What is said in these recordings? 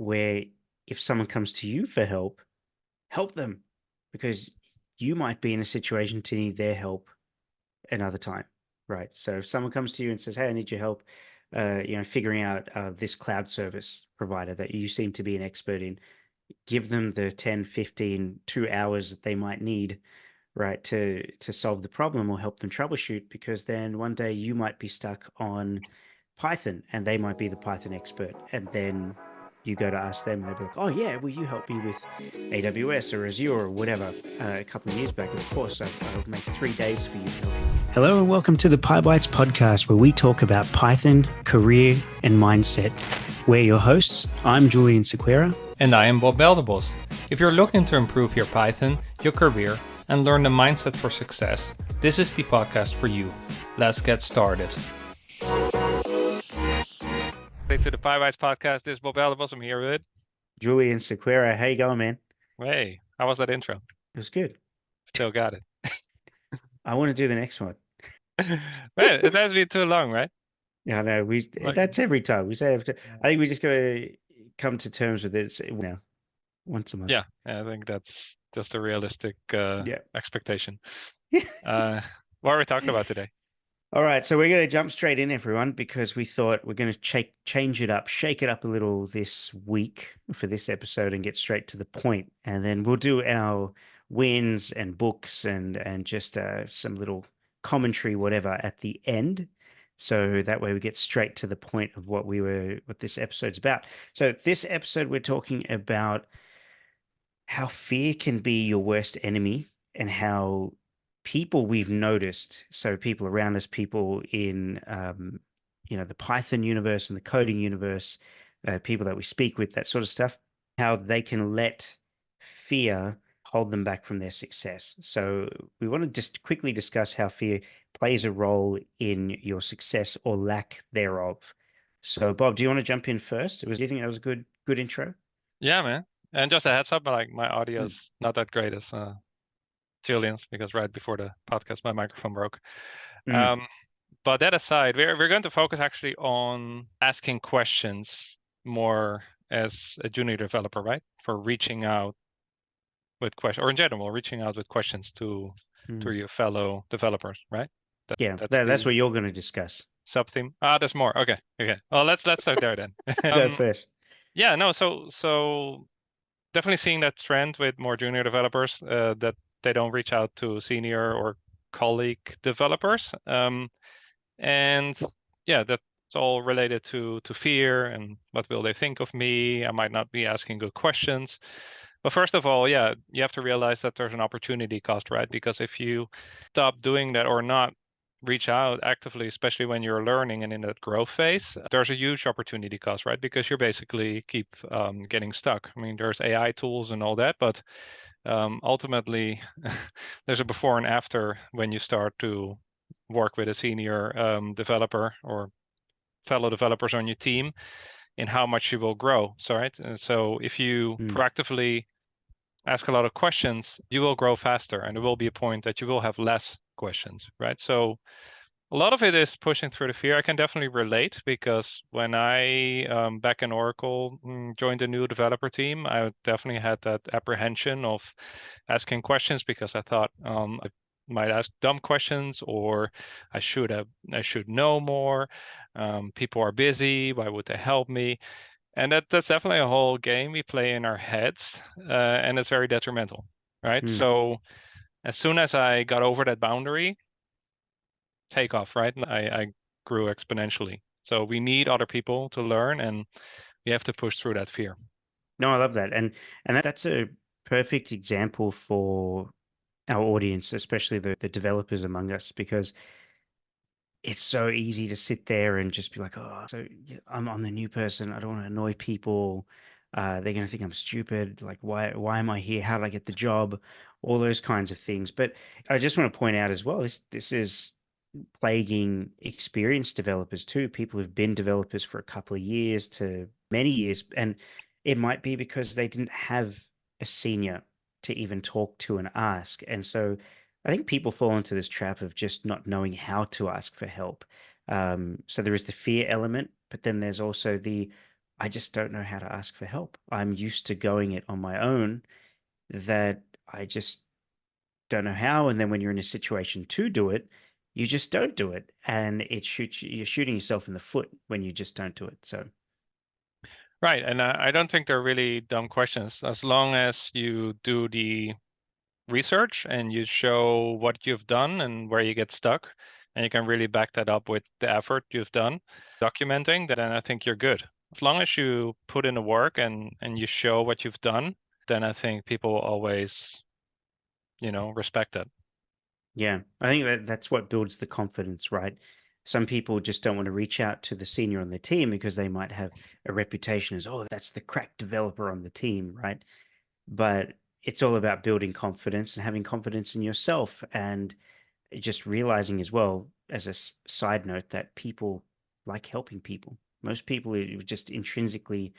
where if someone comes to you for help, help them, because you might be in a situation to need their help another time, right? So if someone comes to you and says, "Hey, I need your help, figuring out this cloud service provider that you seem to be an expert in," give them the 10, 15, 2 hours that they might need, right, to solve the problem or help them troubleshoot, because then one day you might be stuck on Python and they might be the Python expert, and then you go to ask them and they'll be like, "Oh yeah, will you help me with AWS or Azure or whatever?" A couple of years back, of course, I'll make 3 days for you to help you. Hello and welcome to the Pybites podcast, where we talk about Python, career, and mindset. We're your hosts. I'm Julian Sequeira. And I am Bob Beldebos. If you're looking to improve your Python, your career, and learn the mindset for success, this is the podcast for you. Let's get started. To the Pybites podcast. This is Bob Beldebos. I'm here with Julian Sequeira. How you going, man? Hey, how was that intro? It was good. Still got it. I want to do the next one. Man, it has been too long, right? Yeah, I know. That's every time we say. I think we just got to come to terms with it now, once a month. Yeah, I think that's just a realistic expectation. What are we talking about today? All right, so we're going to jump straight in, everyone, because we thought we're going to change it up, shake it up a little this week for this episode and get straight to the point. And then we'll do our wins and books and just some little commentary, whatever, at the end. So that way we get straight to the point of what this episode's about. So this episode, we're talking about how fear can be your worst enemy, and how people we've noticed, so people around us, people in the Python universe and the coding universe, people that we speak with, that sort of stuff, how they can let fear hold them back from their success. So we want to just quickly discuss how fear plays a role in your success or lack thereof. So Bob, do you want to jump in first? Do you think that was a good intro? Yeah, man. And just a heads up, like my audio is not that great as Julian's, because right before the podcast my microphone broke. But that aside, we're going to focus actually on asking questions more as a junior developer, right? For reaching out with questions, or in general, reaching out with questions to your fellow developers, right? That's what you're going to discuss. Sub-theme. There's more. Okay. Well, let's start there then. Go first. Yeah, no. So definitely seeing that trend with more junior developers, that they don't reach out to senior or colleague developers. And yeah, that's all related to fear and what will they think of me? I might not be asking good questions. But first of all, yeah, you have to realize that there's an opportunity cost, right? Because if you stop doing that or not reach out actively, especially when you're learning and in that growth phase, there's a huge opportunity cost, right? Because you're basically keep getting stuck. I mean, there's AI tools and all that, but ultimately there's a before and after when you start to work with a senior developer or fellow developers on your team in how much you will grow. So if you proactively ask a lot of questions, you will grow faster, and there will be a point that you will have less questions, right? So a lot of it is pushing through the fear. I can definitely relate, because when I back in Oracle joined a new developer team, I definitely had that apprehension of asking questions, because I thought I might ask dumb questions, or I should know more. People are busy. Why would they help me? And that's definitely a whole game we play in our heads, and it's very detrimental, right? So as soon as I got over that boundary, take off, right? I grew exponentially. So we need other people to learn, and we have to push through that fear. No, I love that. And that's a perfect example for our audience, especially the developers among us, because it's so easy to sit there and just be like, "Oh, so I'm the new person. I don't want to annoy people. They're going to think I'm stupid. Like, why am I here? How did I get the job?" All those kinds of things. But I just want to point out as well, this is plaguing experienced developers too. People who've been developers for a couple of years to many years. And it might be because they didn't have a senior to even talk to and ask. And so I think people fall into this trap of just not knowing how to ask for help. So there is the fear element, but then there's also I just don't know how to ask for help. I'm used to going it on my own, that I just don't know how. And then when you're in a situation to do it, you just don't do it. And you're shooting yourself in the foot when you just don't do it. So, Right, and I don't think they're really dumb questions. As long as you do the research and you show what you've done and where you get stuck, and you can really back that up with the effort you've done, documenting, then I think you're good. As long as you put in the work and you show what you've done, then I think people will always, respect it. yeah, I think that's what builds the confidence, right? Some people just don't want to reach out to the senior on the team because they might have a reputation as, oh, that's the crack developer on the team, right? But it's all about building confidence and having confidence in yourself, and just realizing as well, as a side note, that people like helping people. Most people just intrinsically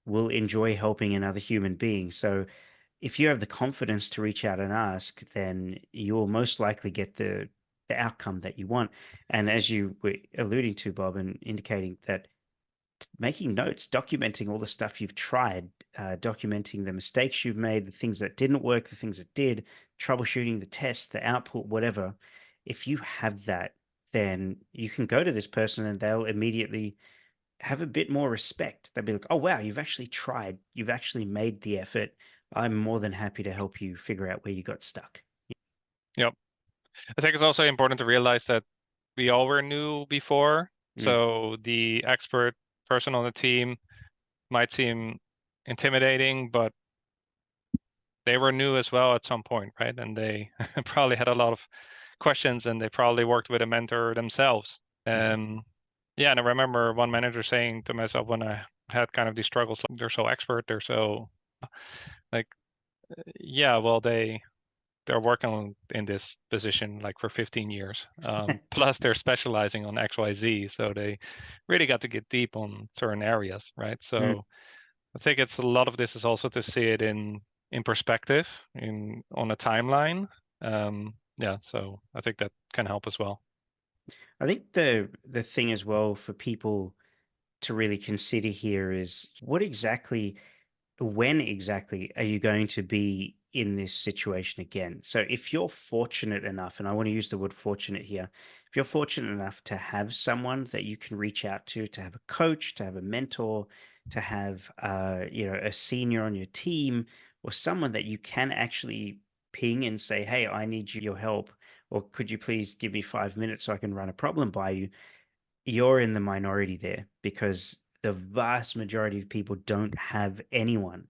will enjoy helping another human being. So if you have the confidence to reach out and ask, then you'll most likely get the outcome that you want. And as you were alluding to, Bob, and indicating that, making notes, documenting all the stuff you've tried, documenting the mistakes you've made, the things that didn't work, the things that did, troubleshooting the test, the output, whatever. If you have that, then you can go to this person and they'll immediately have a bit more respect. They'll be like, oh, wow, you've actually tried. You've actually made the effort. I'm more than happy to help you figure out where you got stuck. Yep. I think it's also important to realize that we all were new before. Mm, So the expert person on the team might seem intimidating, but they were new as well at some point, right? And they probably had a lot of questions and they probably worked with a mentor themselves. mhm. Yeah, and I remember one manager saying to myself when I had kind of these struggles, like, they're so expert, they're so like, yeah, well, they're working in this position like for 15 years. Plus they're specializing on XYZ, so they really got to get deep on certain areas, right? Mm. So I think it's a lot of this is also to see it in perspective, in on a timeline. Yeah, so I think that can help as well. I think the thing as well for people to really consider here is, when exactly are you going to be in this situation again? So if you're fortunate enough, and I want to use the word fortunate here, if you're fortunate enough to have someone that you can reach out to have a coach, to have a mentor, to have a senior on your team, or someone that you can actually ping and say, hey, I need your help, or could you please give me 5 minutes so I can run a problem by you? You're in the minority there, because the vast majority of people don't have anyone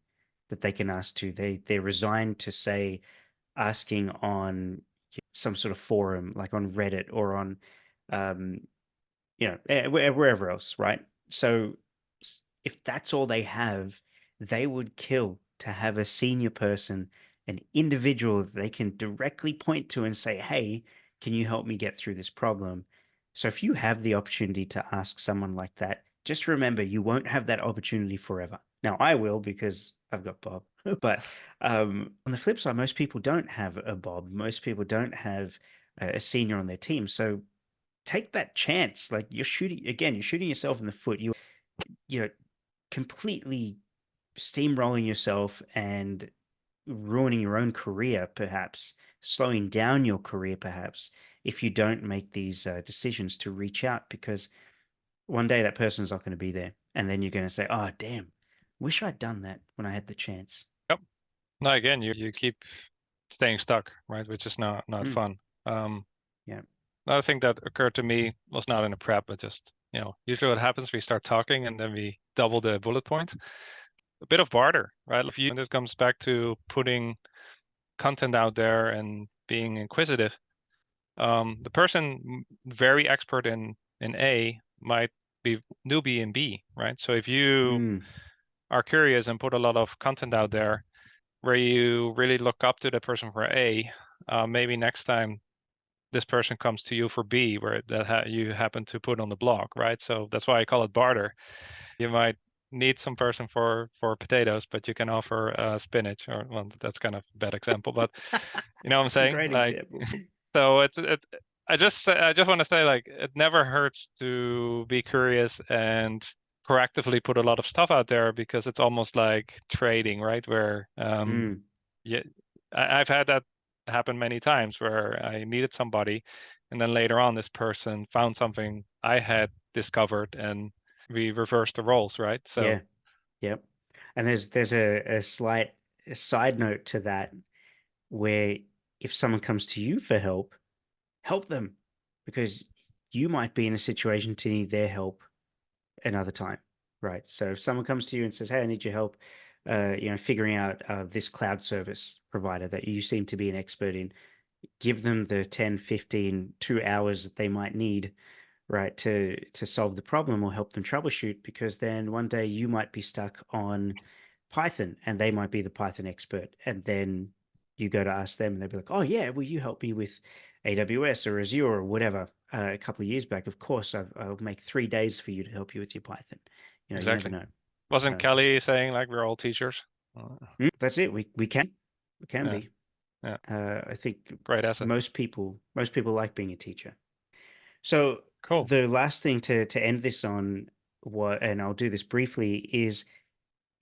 that they can ask to. They're resigned to, say, asking on some sort of forum like on Reddit or on um, wherever else, right? So if that's all they have, they would kill to have a senior person, an individual that they can directly point to and say, hey, can you help me get through this problem? So if you have the opportunity to ask someone like that, just remember you won't have that opportunity forever. Now I will, because I've got Bob. But on the flip side, most people don't have a Bob. Most people don't have a senior on their team. So take that chance. Like, you're shooting yourself in the foot. You're completely steamrolling yourself and ruining your own career, perhaps slowing down your career, perhaps, if you don't make these decisions to reach out, because one day that person's not going to be there. And then you're going to say, oh, damn, wish I'd done that when I had the chance. Yep. No, again, you keep staying stuck, right? Which is not Mm, fun. yeah. Another thing that occurred to me was not in a prep, but just, usually what happens, we start talking and then we double the bullet points. A bit of barter, right? If you, and this comes back to putting content out there and being inquisitive. The person very expert in A might be newbie in B, right? So if you Mm. are curious and put a lot of content out there where you really look up to the person for A, maybe next time this person comes to you for B, where you happen to put on the blog, right? So that's why I call it barter. You might need some person for potatoes, but you can offer spinach, or well, that's kind of a bad example, but you know what I'm It's a saying? great Like, example. so I just want to say, like, it never hurts to be curious and proactively put a lot of stuff out there, because it's almost like trading, right? Where yeah, I've had that happen many times where I needed somebody, and then later on this person found something I had discovered, and we reversed the roles, right? So Yeah. Yep. And there's a slight side note to that where if someone comes to you for help, help them because you might be in a situation to need their help another time, right? So if someone comes to you and says, "Hey, I need your help," figuring out this cloud service provider that you seem to be an expert in, give them the 10, 15, 2 hours that they might need, right, to solve the problem or help them troubleshoot, because then one day you might be stuck on Python and they might be the Python expert, and then you go to ask them and they'll be like, "Oh yeah, will you help me with AWS or Azure or whatever?" A couple of years back, of course, I'll make 3 days for you to help you with your Python. You never exactly. know. Wasn't So Kelly saying like we're all teachers? that's it. We can Yeah, be. yeah, I think great asset. most people like being a teacher. So Cool. the last thing to end this on, what, and I'll do this briefly, is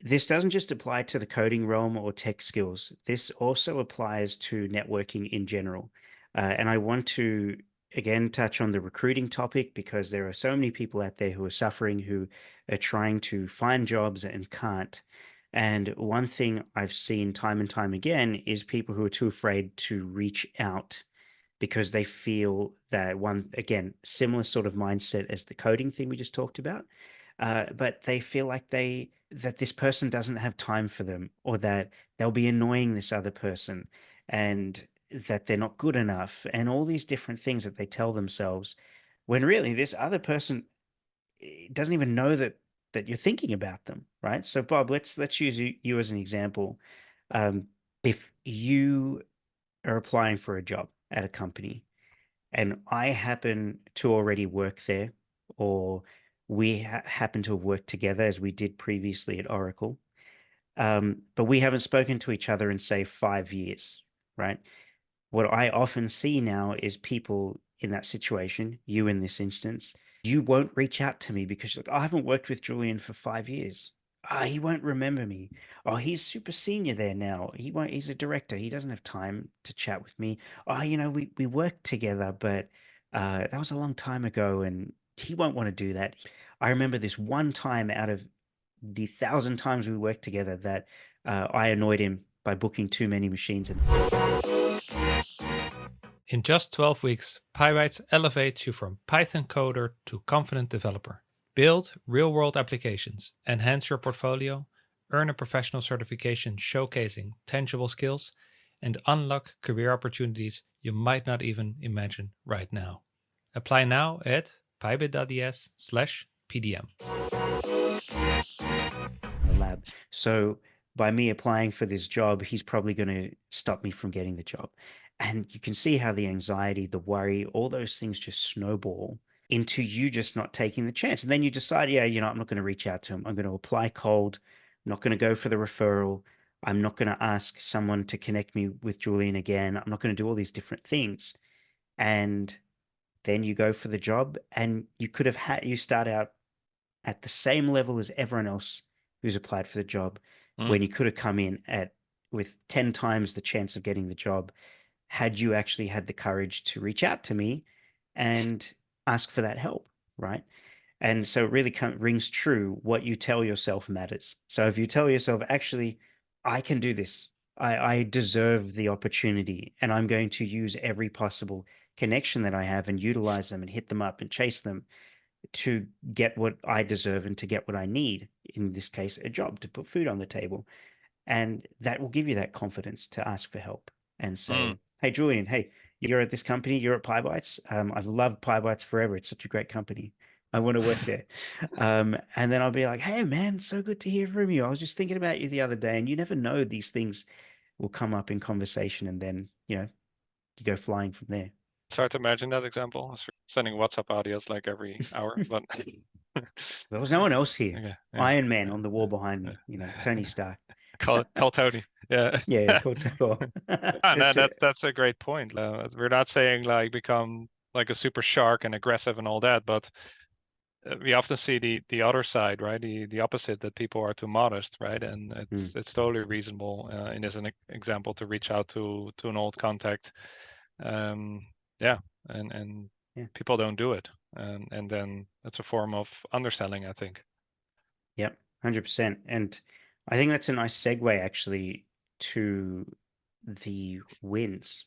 this doesn't just apply to the coding realm or tech skills. This also applies to networking in general. And I want to again touch on the recruiting topic because there are so many people out there who are suffering, who are trying to find jobs and can't. And one thing I've seen time and time again is people who are too afraid to reach out because they feel that, one, again, similar sort of mindset as the coding thing we just talked about, but they feel like that this person doesn't have time for them, or that they'll be annoying this other person, and that they're not good enough, and all these different things that they tell themselves, when really this other person doesn't even know that you're thinking about them, right? So Bob, let's use you as an example. um, if you are applying for a job at a company and I happen to already work there, or we happen to have worked together as we did previously at Oracle, but we haven't spoken to each other in, say, 5 years, right? What I often see now is people in that situation, you in this instance, you won't reach out to me because you're like, "Oh, I haven't worked with Julian for 5 years. Ah, he won't remember me. Oh, he's super senior there now. He's a director. He doesn't have time to chat with me. Oh, we worked together, but that was a long time ago, and he won't want to do that." I remember this one time out of the 1,000 times we worked together that I annoyed him by booking too many machines. In just 12 weeks, Pybites elevates you from Python coder to confident developer. Build real-world applications, enhance your portfolio, earn a professional certification showcasing tangible skills, and unlock career opportunities you might not even imagine right now. Apply now at pybit.ds/pdm. The lab. So by me applying for this job, he's probably going to stop me from getting the job. And you can see how the anxiety, the worry, all those things just snowball into you just not taking the chance. And then you decide, yeah, I'm not going to reach out to him. I'm going to apply cold. I'm not going to go for the referral. I'm not going to ask someone to connect me with Julian again. I'm not going to do all these different things. And then you go for the job, and you start out at the same level as everyone else who's applied for the job, when you could have come in at with 10 times the chance of getting the job had you actually had the courage to reach out to me and ask for that help, right? And so it really rings true, what you tell yourself matters. So if you tell yourself, actually, I can do this, I deserve the opportunity, and I'm going to use every possible connection that I have and utilize them and hit them up and chase them to get what I deserve and to get what I need, in this case, a job to put food on the table. And that will give you that confidence to ask for help and say, "Hey, Julian, hey, you're at this company, you're at Pybites. I've loved Pybites forever. It's such a great company. I want to work there." And then I'll be like, "Hey, man, so good to hear from you. I was just thinking about you the other day." And you never know, these things will come up in conversation, and then, you go flying from there. It's hard to imagine that example. It's sending WhatsApp audios like every hour, but There was no one else here. okay, yeah, Iron Man on the wall behind me, Tony Stark. call Tony. Yeah. Yeah, cool. Cool. Ah, no, That's it. that's a great point. We're not saying like become like a super shark and aggressive and all that, but we often see the other side, right? The opposite, that people are too modest, right? And it's totally reasonable in as an example to reach out to an old contact. Yeah, and Yeah. people don't do it, and then it's a form of underselling, I think. Yep, 100%. And I think that's a nice segue actually to the wins.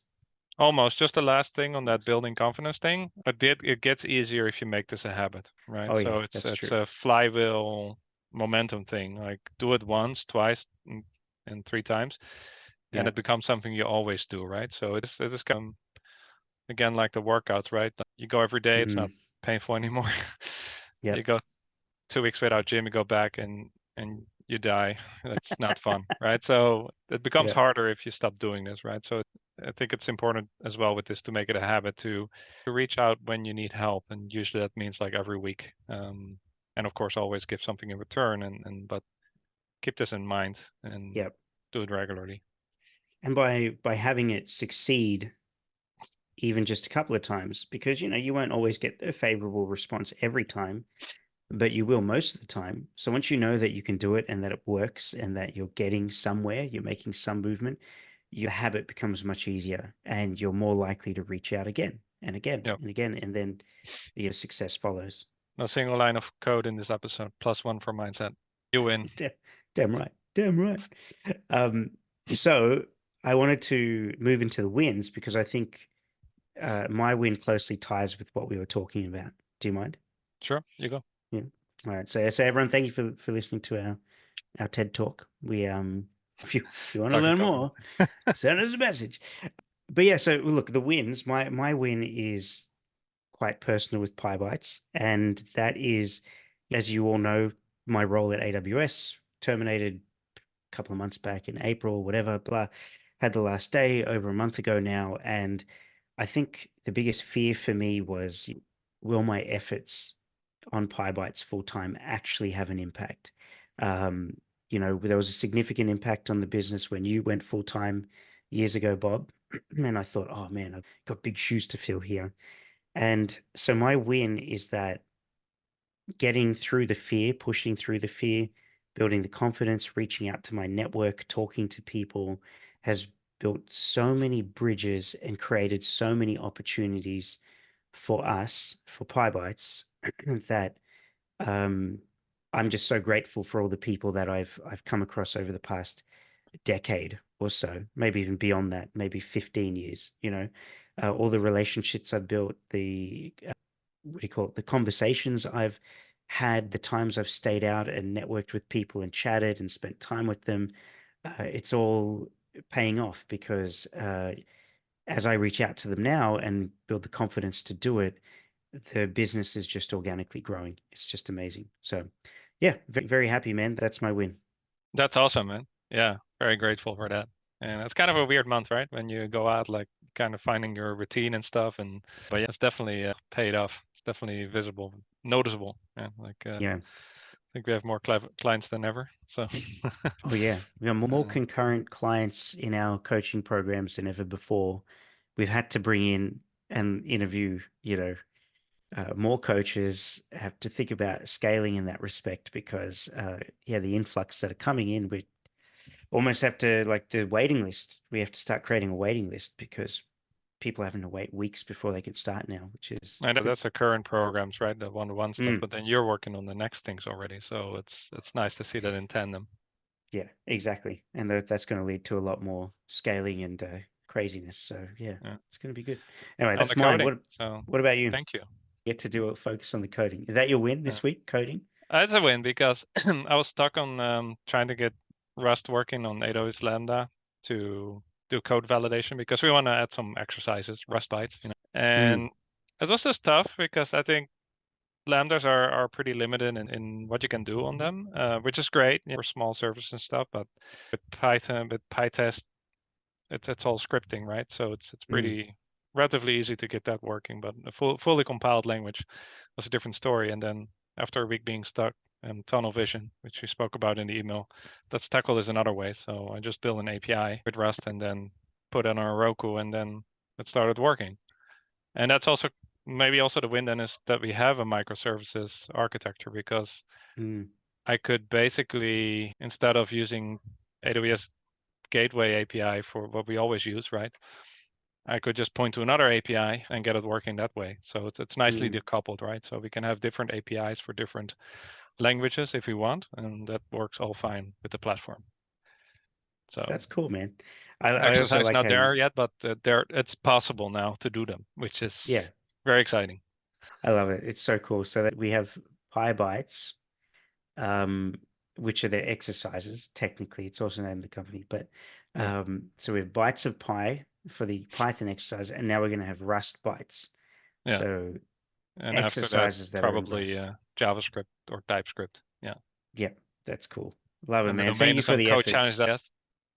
Almost. Just the last thing on that building confidence thing. It gets easier if you make this a habit, right? Oh, So yeah, that's it's true. a flywheel momentum thing. Like do it once, twice, and 3 times, and Yeah. it becomes something you always do, right? So it is again like the workouts, right? You go every day, it's not painful anymore. Yeah. You go 2 weeks without gym, you go back and you die. That's not fun, right? So it becomes Yeah. harder if you stop doing this, right? So I think it's important as well with this to make it a habit to reach out when you need help, and usually that means like every week. And of course, always give something in return, and but keep this in mind and Yep. do it regularly. And by having it succeed even just a couple of times, because you won't always get a favorable response every time, but you will most of the time. So once you know that you can do it and that it works and that you're getting somewhere, you're making some movement, your habit becomes much easier and you're more likely to reach out again and again Yep. and again, and then your success follows. No single line of code in this episode. +1 for mindset. You win. Damn right. Damn right. So I wanted to move into the wins because I think my win closely ties with what we were talking about. Do you mind? Sure, you go. Yeah. All right. So everyone, thank you for listening to our TED talk. We if you want to Talking learn confidence. more, send us a message. But yeah, so look, the wins. My win is quite personal with Pybites, and that is, as you all know, my role at AWS terminated a couple of months back in April, whatever. Blah, had the last day over a month ago now, and I think the biggest fear for me was, will my efforts on Pybites full time actually have an impact? There was a significant impact on the business when you went full time years ago, Bob. And I thought, oh man, I've got big shoes to fill here. And so my win is that getting through the fear, pushing through the fear, building the confidence, reaching out to my network, talking to people has built so many bridges and created so many opportunities for us, for Pybites, that I'm just so grateful for all the people that I've come across over the past decade or so, maybe even beyond that, maybe 15 years, all the relationships I've built, the what do you call it, the conversations I've had, the times I've stayed out and networked with people and chatted and spent time with them. It's all paying off because as I reach out to them now and build the confidence to do it, the business is just organically growing. It's just amazing. So yeah, very, very happy, man. That's my win. That's awesome, man. Yeah, very grateful for that. And it's kind of a weird month, right? When you go out, like kind of finding your routine and stuff. But yeah, it's definitely paid off. It's definitely visible, noticeable. Yeah, Yeah. I think we have more clients than ever. So Oh yeah, we have more uh, concurrent clients in our coaching programs than ever before. We've had to bring in and interview, more coaches, have to think about scaling in that respect because, the influx that are coming in, we almost have to, like the waiting list, we have to start creating a waiting list because people are having to wait weeks before they can start now, which is I know good. that's the current programs, right? The one-to-one stuff. Mm, But then you're working on the next things already. So it's nice to see that in tandem. yeah, exactly. And that's going to lead to a lot more scaling and craziness. So yeah, Yeah. it's going to be good. Anyway, On the that's mine. coding. What So what about you? thank you. Get to do focus on the coding. Is that your win Yeah. this week, coding? It's a win because I was stuck on trying to get Rust working on AWS Lambda to do code validation because we want to add some exercises, Rust bites, Mm, And it was just tough because I think Lambdas are pretty limited in what you can do on them, which is great for small services and stuff. But with Python, with PyTest, it's all scripting, right? So it's mm, pretty relatively easy to get that working. But a fully compiled language was a different story. And then after a week being stuck in tunnel vision, which we spoke about in the email, let's tackle this another way. So I just built an API with Rust and then put it on a Roku, and then it started working. And that's also maybe also the win then is that we have a microservices architecture, because I could basically, instead of using AWS Gateway API for what we always use, right? I could just point to another API and get it working that way. So it's nicely decoupled, right? So we can have different APIs for different languages if we want, and that works all fine with the platform. So that's cool, man. I also exercise like not how there yet, but it's possible now to do them, which is very exciting. I love it. It's so cool. So that we have Pybites, which are their exercises. Technically, it's also named the company, but so we have bytes of Py for the Python exercise, and now we're going to have Rust bytes. Yeah. So and exercises after that, probably JavaScript or TypeScript. Yeah. Yep, that's cool. Love it, and man. Thank you for the effort.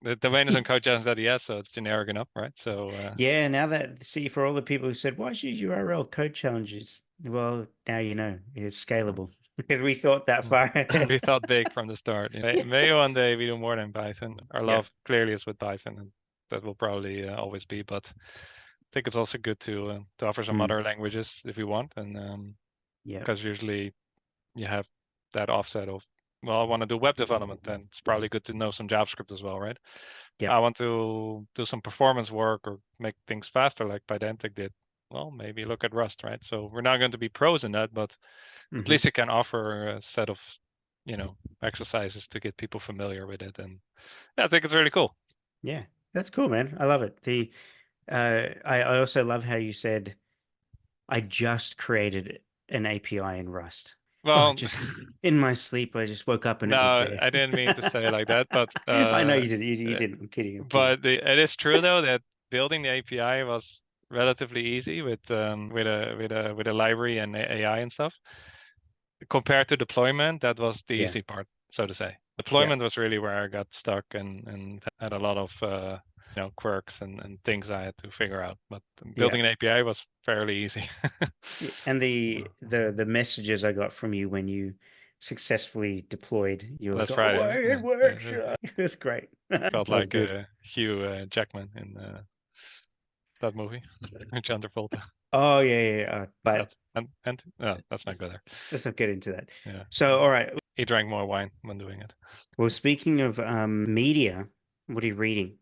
The domain is on code.challenge.es, so it's generic enough, right? So yeah, now that for all the people who said, why should URL code challenges? Well, now you know it's scalable. Because we thought that far. We thought big from the start. Maybe one day we do more than Python. Our love clearly is with Python, and that will probably always be. But I think it's also good to offer some other languages if we want, and because usually you have that offset of, well, I want to do web development, then it's probably good to know some JavaScript as well, right? I want to do some performance work or make things faster like Pydantic did. Well, maybe look at Rust, right? So we're not going to be pros in that, but at least you can offer a set of, exercises to get people familiar with it. And I think it's really cool. Yeah, that's cool, man. I love it. I also love how you said, I just created an API in Rust. Well, just in my sleep, I just woke up and it was there. I didn't mean to say it like that, but I know you didn't. You didn't. I'm kidding. But it is true though that building the API was relatively easy with a library and AI and stuff. Compared to deployment, that was the easy part, so to say. Deployment was really where I got stuck and had a lot of quirks and things I had to figure out. But building an API was fairly easy. And the messages I got from you when you successfully deployed, you were like, it works. It was great. Felt like Hugh Jackman in that movie, John Travolta. Oh yeah. But no, let's not go there. Let's not get into that. Yeah. So all right. He drank more wine when doing it. Well, speaking of media, what are you reading?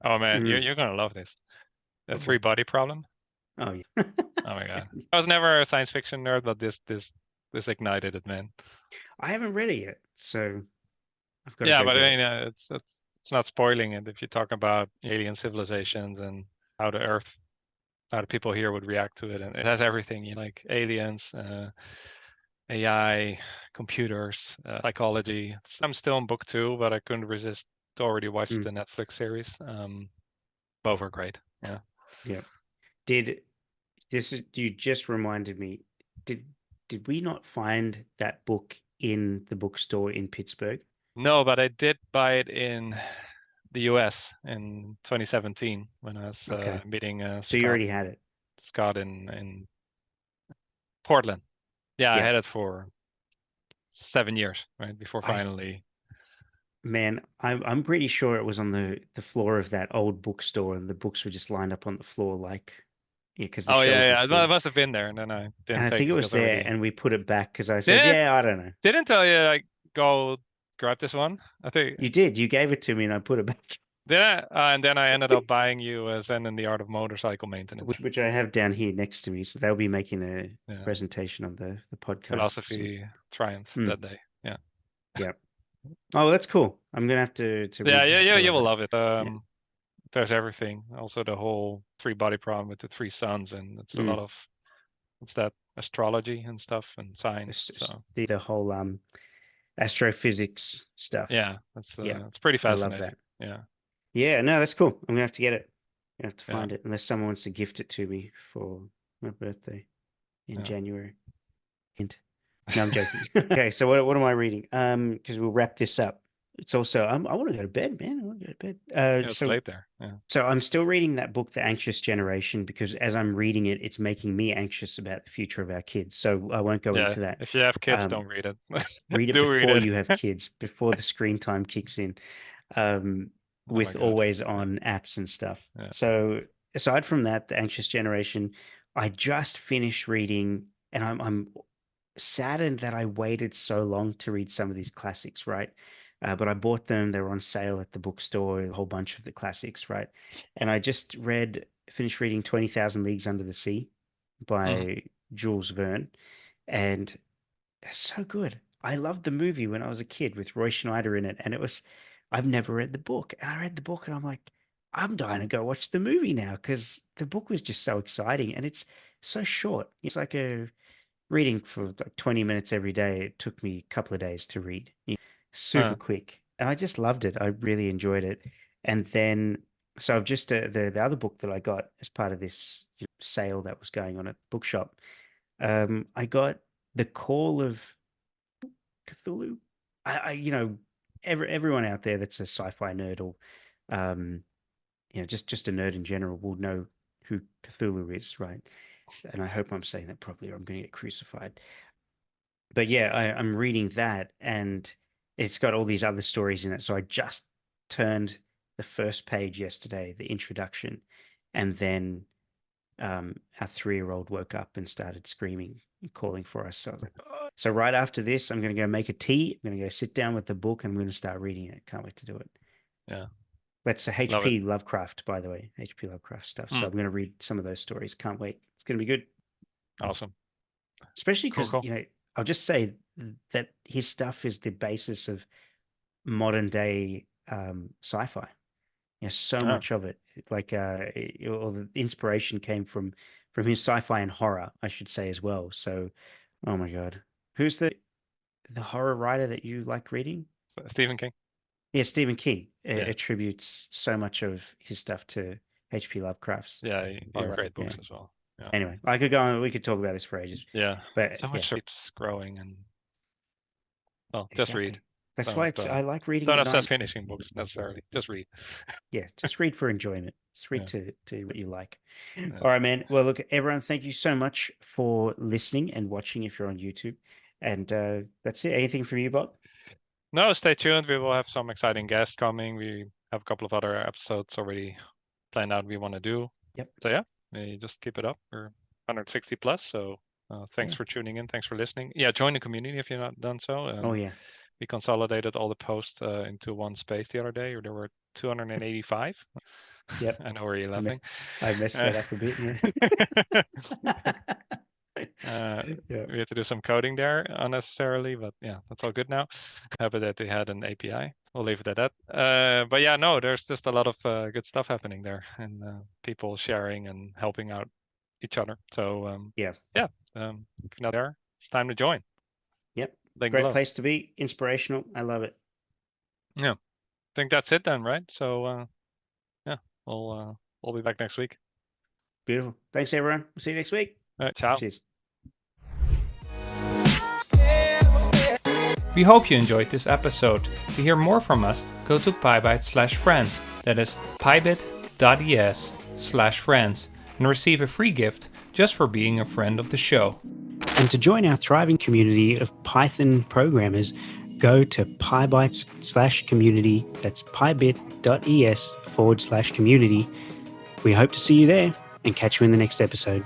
Oh man, you're gonna love this. The three-body problem. Oh yeah. Oh my god. I was never a science fiction nerd, but this ignited it, man. I haven't read it yet, so I've got. Yeah, but I mean, it's not spoiling it if you talk about alien civilizations and how the people here would react to it, and it has everything, like aliens, AI, computers, psychology. I'm still on book 2, but I couldn't resist to already watch the Netflix series. Both are great. Yeah. Yeah. You just reminded me. Did we not find that book in the bookstore in Pittsburgh? No, but I did buy it in the US in 2017 when I was meeting So you already had it? Scott in Portland. Yeah, I had it for 7 years, right? Before finally. Man, I'm pretty sure it was on the floor of that old bookstore, and the books were just lined up on the floor, like because it must have been there, and then I didn't. And I think it was there, and we put it back because I said, I don't know. Didn't tell you like go grab this one. I think you did. You gave it to me, and I put it back. Did I? And then I ended up buying you Zen and the Art of Motorcycle Maintenance, which I have down here next to me. So they'll be making a presentation on the podcast. Philosophy triumphed that day. Yeah. Yeah. Oh, that's cool. I'm gonna have to read you will love it. There's everything. Also the whole three-body problem with the 3 suns, and it's a lot of that astrology and stuff and science. So the whole astrophysics stuff. Yeah, it's pretty fascinating. I love that. Yeah. Yeah, no, that's cool. I'm gonna have to get it. I have to find it, unless someone wants to gift it to me for my birthday in January. Hint. No, I'm joking. Okay, so what am I reading? Because we'll wrap this up. It's also I want to go to bed, man. I want to go to bed. It's late there. Yeah. So I'm still reading that book, The Anxious Generation, because as I'm reading it, it's making me anxious about the future of our kids. So I won't go into that. If you have kids, don't read it. Read it before you have kids, before the screen time kicks in. With always on apps and stuff. Yeah. So aside from that, The Anxious Generation, I just finished reading, and I'm saddened that I waited so long to read some of these classics, right? But I bought them; they were on sale at the bookstore, a whole bunch of the classics, right? And I just finished reading 20,000 Leagues Under the Sea Mhm. by Jules Verne, and it's so good. I loved the movie when I was a kid with Roy Schneider in it, and I've never read the book, and I read the book, and I'm like, I'm dying to go watch the movie now because the book was just so exciting, and it's so short. It's like a reading for like 20 minutes every day. It took me a couple of days to read. Super Uh, quick, and I just loved it. I really enjoyed it. And then, so I've just the other book that I got as part of this sale that was going on at the bookshop. I got The Call of Cthulhu. Everyone out there that's a sci-fi nerd or, um, just a nerd in general will know who Cthulhu is, right? And I hope I'm saying that properly, or I'm going to get crucified. But yeah, I'm reading that, and it's got all these other stories in it. So I just turned the first page yesterday, the introduction, and then our 3-year-old woke up and started screaming and calling for us. So I was like, "Oh." So right after this, I'm going to go make a tea. I'm going to go sit down with the book, and I'm going to start reading it. Can't wait to do it. yeah, That's a love it. HP Lovecraft, by the way, HP Lovecraft stuff. So Mm, I'm going to read some of those stories. Can't wait. It's going to be good. awesome. Especially Cool, because, cool. I'll just say that his stuff is the basis of modern day sci-fi. So Yeah. much of it, like all the inspiration came from his sci-fi and horror, I should say as well. So, oh my God, who's the horror writer that you like reading? Stephen King. Yeah, Stephen King Yeah. attributes so much of his stuff to H.P. Lovecraft's Yeah, he has horror. great books Yeah. as well. Yeah. Anyway, I could go on. We could talk about this for ages, Yeah. but So yeah, much keeps growing and just read. exactly. That's Don't why I like reading don't at obsess night. finishing books necessarily. Just read. Yeah, just read for enjoyment. Just read Yeah. to what you like. Yeah. All right, man. Well, look, everyone, thank you so much for listening and watching if you're on YouTube. And that's it. Anything from you, Bob? No, stay tuned. We will have some exciting guests coming. We have a couple of other episodes already planned out we want to do. Yep. So yeah, we just keep it up. We're 160 plus. So thanks Yeah. for tuning in. Thanks for listening. Yeah, join the community if you've not done so. Oh, yeah. We consolidated all the posts into one space the other day. There were 285. Yep. I know where you're laughing. I messed that up a bit. Yeah. Yeah. We had to do some coding there unnecessarily, but yeah, that's all good now. Happy that they had an API. We'll leave it at that. But yeah, no, there's just a lot of good stuff happening there, and people sharing and helping out each other. So Yeah. if you're not there, it's time to join. Yep. Link Great below. place to be. Inspirational. I love it. Yeah, I think that's it then, right? So yeah, we'll be back next week. Beautiful. Thanks, everyone. We'll see you next week. All right, ciao. Cheers. We hope you enjoyed this episode. To hear more from us, go to Pybites/friends. That is pybit.es/friends and receive a free gift just for being a friend of the show. And to join our thriving community of Python programmers, go to Pybites/community. That's pybit.es/community. We hope to see you there and catch you in the next episode.